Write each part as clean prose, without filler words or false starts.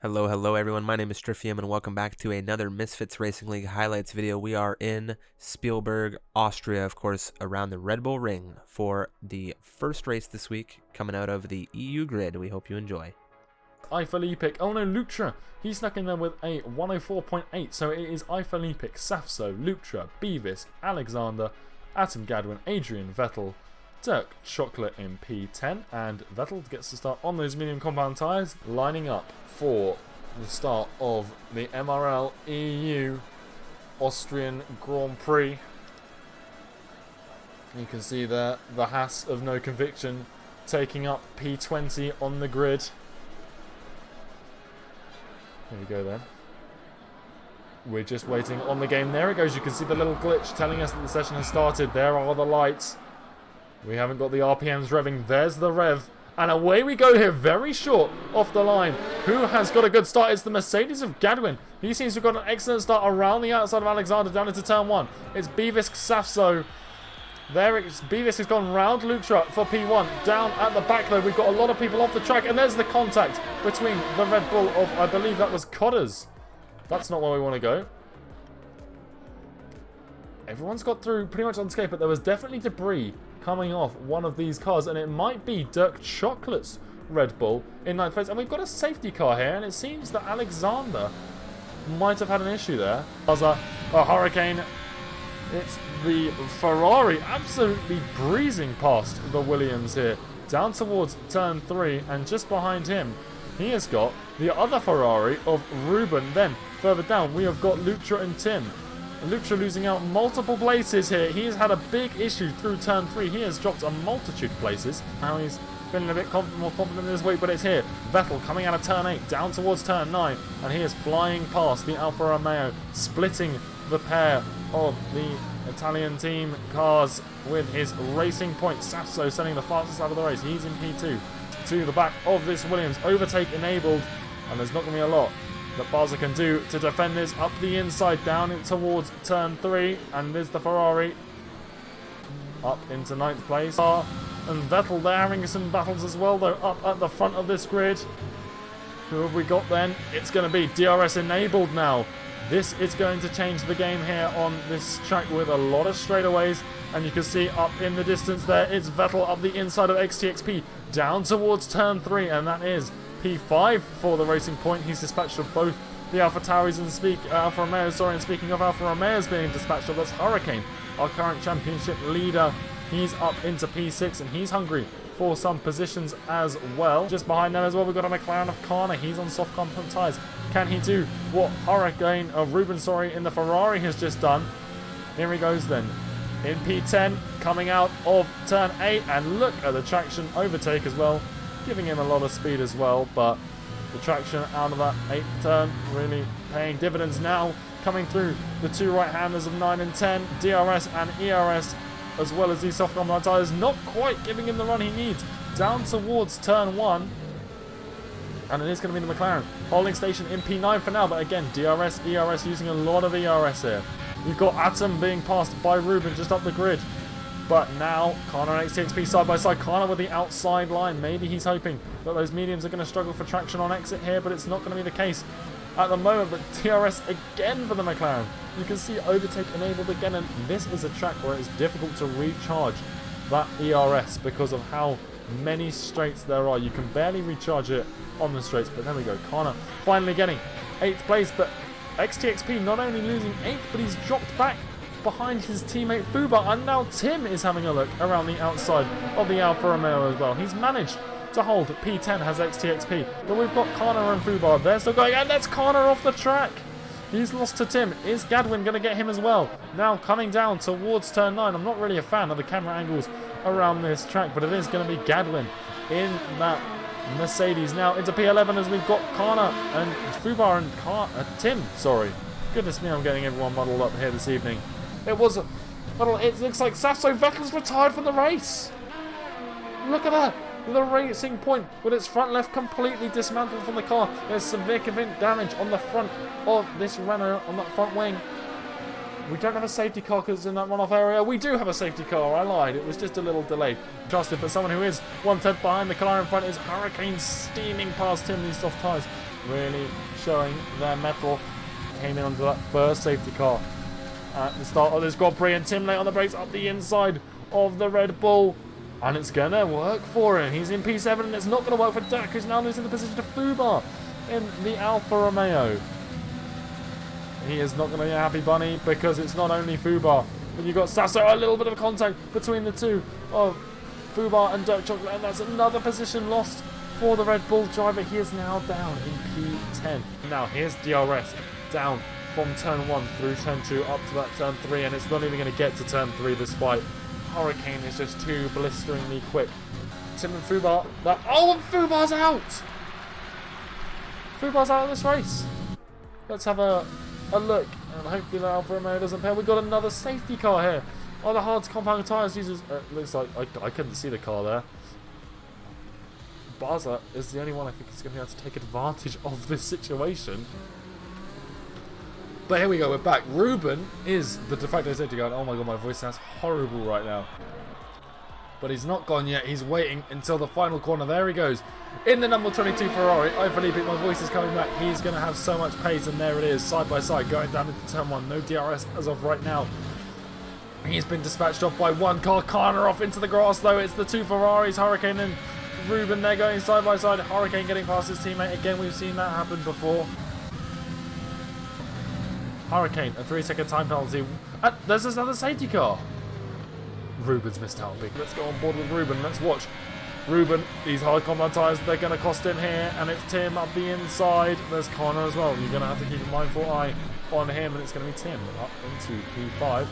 Hello, hello everyone, my name is Strifium and welcome back to another Misfits Racing League highlights video. We are in Spielberg, Austria, of course, around the Red Bull Ring for the first race this week, coming out of the EU grid. We hope you enjoy. Eiphilepic. Oh no, Lutra. He snuck in there with a 104.8. So it is Eiphilepic, Safso, Lutra, Beavis, Alexander, Atom Gadwin, Adrian, Vettel, Dirk Chocolate in P10. And Vettel gets to start on those medium compound tyres, lining up for the start of the MRL EU Austrian Grand Prix. You can see there the Haas of no conviction taking up P20 on the grid. Here we go then. We're just waiting on the game. There it goes. You can see the little glitch telling us that the session has started. There are the lights. We haven't got the RPMs revving. There's the rev. And away we go here. Very short off the line. Who has got a good start? It's the Mercedes of Gadwin. He seems to have got an excellent start around the outside of Alexander down into turn 1. It's Beavis Safso. There it's Beavis has gone round Lutra for P1. Down at the back though, we've got a lot of people off the track, and there's the contact between the Red Bull of, I believe that was Codders. That's not where we want to go. Everyone's got through pretty much unscathed, but there was definitely debris coming off one of these cars, and it might be Dirk Chocolate's Red Bull in 9th place. And we've got a safety car here, and it seems that Alexander might have had an issue there. As a Hurricane. It's the Ferrari absolutely breezing past the Williams here, down towards turn 3, and just behind him, he has got the other Ferrari of Ruben. Then, further down, we have got Lutra and Tim. Lutra losing out multiple places here. He has had a big issue through turn 3. He has dropped a multitude of places. Now he's feeling a bit more confident in his weight, but it's here. Vettel coming out of turn 8, down towards turn 9, and he is flying past the Alfa Romeo, splitting the pair of the Italian team cars with his racing point. Safso sending the fastest out of the race. He's in P2 to the back of this Williams. Overtake enabled, and there's not going to be a lot that Barza can do to defend this. Up the inside, down towards turn 3, and there's the Ferrari up into 9th place. And Vettel there having some battles as well, though, up at the front of this grid. Who have we got then? It's going to be DRS enabled now. This is going to change the game here on this track with a lot of straightaways. And you can see up in the distance there, it's Vettel up the inside of XTXP, down towards turn 3, and that is P5 for the racing point. He's dispatched of both the Alfa Tauris and Alfa Romeos, and speaking of Alfa Romeos being dispatched of, that's Hurricane, our current championship leader. He's up into P6, and he's hungry for some positions as well. Just behind them as well, we've got a McLaren of Kana. He's on soft compound tyres. Can he do what Hurricane of Ruben, in the Ferrari has just done? Here he goes then. In P10, coming out of turn 8, and look at the traction overtake as well, giving him a lot of speed as well, but the traction out of that 8th turn really paying dividends now, coming through the two right-handers of 9 and 10, DRS and ERS, as well as these soft compound tyres, not quite giving him the run he needs. Down towards turn 1, and it is going to be the McLaren. Holding station in P9 for now, but again, DRS, ERS, using a lot of ERS here. You've got Atom being passed by Ruben just up the grid. But now, Kana and XTXP side by side. Kana with the outside line. Maybe he's hoping that those mediums are going to struggle for traction on exit here, but it's not going to be the case at the moment. But DRS again for the McLaren. You can see overtake enabled again, and this is a track where it's difficult to recharge that ERS because of how many straights there are. You can barely recharge it on the straights, but there we go. Kana finally getting 8th place, but XTXP not only losing 8th, but he's dropped back behind his teammate Fuba, and now Tim is having a look around the outside of the Alfa Romeo as well. He's managed to hold P10, has XTXP, but we've got Kana and Fuba. They're still going, and that's Kana off the track. He's lost to Tim. Is Gadwin going to get him as well? Now coming down towards turn 9. I'm not really a fan of the camera angles around this track, but it is going to be Gadwin in that Mercedes. Now into P11 as we've got Kana and Fuba and Tim. Sorry. Goodness me, I'm getting everyone muddled up here this evening. It looks like Safso Vettel's retired from the race. Look at that. The racing point with its front left completely dismantled from the car. There's significant damage on the front of this Renault on that front wing. We don't have a safety car because it's in that runoff area. We do have a safety car. I lied. It was just a little delayed. Trusted, but someone who is 1/10 behind the car in front is Hurricane steaming past him. These soft tyres really showing their mettle. Came in under that first safety car at the start of this Grand Prix, and Tim late on the brakes up the inside of the Red Bull. And it's going to work for him. He's in P7, and it's not going to work for Dirk, who's now losing the position to Fubar in the Alfa Romeo. He is not going to be a happy bunny, because it's not only Fubar, but you've got Sasso. A little bit of contact between the two of Fubar and Dirk Chocolate, and that's another position lost for the Red Bull driver. He is now down in P10. Now here's DRS down from turn 1 through turn 2 up to that turn 3, and it's not even going to get to turn 3 this fight. Hurricane is just too blisteringly quick. Tim and Fubar, and Fubar's out! Fubar's out of this race. Let's have a look, and hopefully the Alfa Romeo doesn't pair. We've got another safety car here. Oh, the hard compound tyres uses... looks like I couldn't see the car there. Baza is the only one I think is going to be able to take advantage of this situation. But here we go, we're back. Ruben is the de facto safety car. Oh my god, my voice sounds horrible right now. But he's not gone yet. He's waiting until the final corner. There he goes. In the number 22 Ferrari. I believe it. My voice is coming back. He's going to have so much pace, and there it is, side by side, going down into turn 1. No DRS as of right now. He's been dispatched off by one car. Karner off into the grass, though. It's the two Ferraris, Hurricane and Ruben. They're going side by side. Hurricane getting past his teammate. Again, we've seen that happen before. Hurricane, a 3-second time penalty. There's another safety car. Ruben's missed out big. Let's go on board with Ruben. Let's watch. Ruben, these hard compound tyres, they're going to cost him here. And it's Tim up the inside. There's Connor as well. You're going to have to keep a mindful eye on him. And it's going to be Tim up into P5.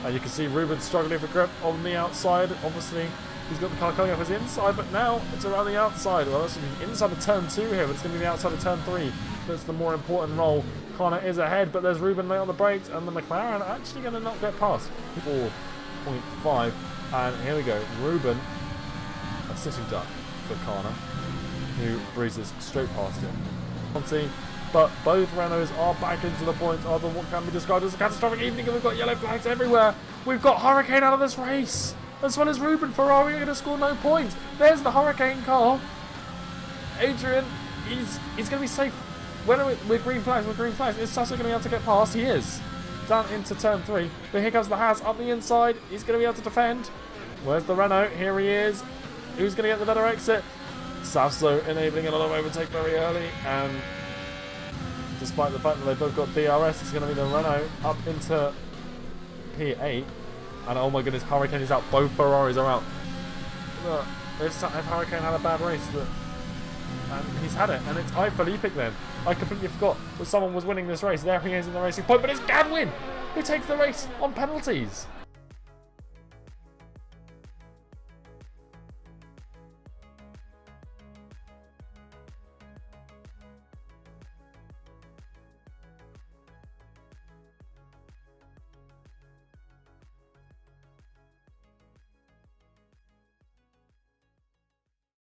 And you can see Ruben struggling for grip on the outside. Obviously, he's got the car coming up his inside. But now it's around the outside. Well, that's the inside of turn 2 here. But it's going to be the outside of turn 3. That's the more important role. Connor is ahead, but there's Ruben late on the brakes, and the McLaren actually going to not get past 4.5. And here we go, Ruben, a sitting duck for Connor, who breezes straight past him. But both Renaults are back into the points after what can be described as a catastrophic evening, and we've got yellow flags everywhere. We've got Hurricane out of this race, as well as Ruben. Ferrari are going to score no points. There's the Hurricane car. Adrian, he's going to be safe. With green flags, is Sasso going to be able to get past? He is. Down into turn 3. But here comes the Haas up the inside. He's going to be able to defend. Where's the Renault? Here he is. Who's going to get the better exit? Sasso enabling a lot of overtake very early. And despite the fact that they've both got DRS, it's going to be the Renault up into P8. And oh my goodness, Hurricane is out. Both Ferraris are out. Look, if Hurricane had a bad race, and he's had it, and it's Felipe then. I completely forgot that someone was winning this race. There he is in the racing point, but it's Gadwin who takes the race on penalties.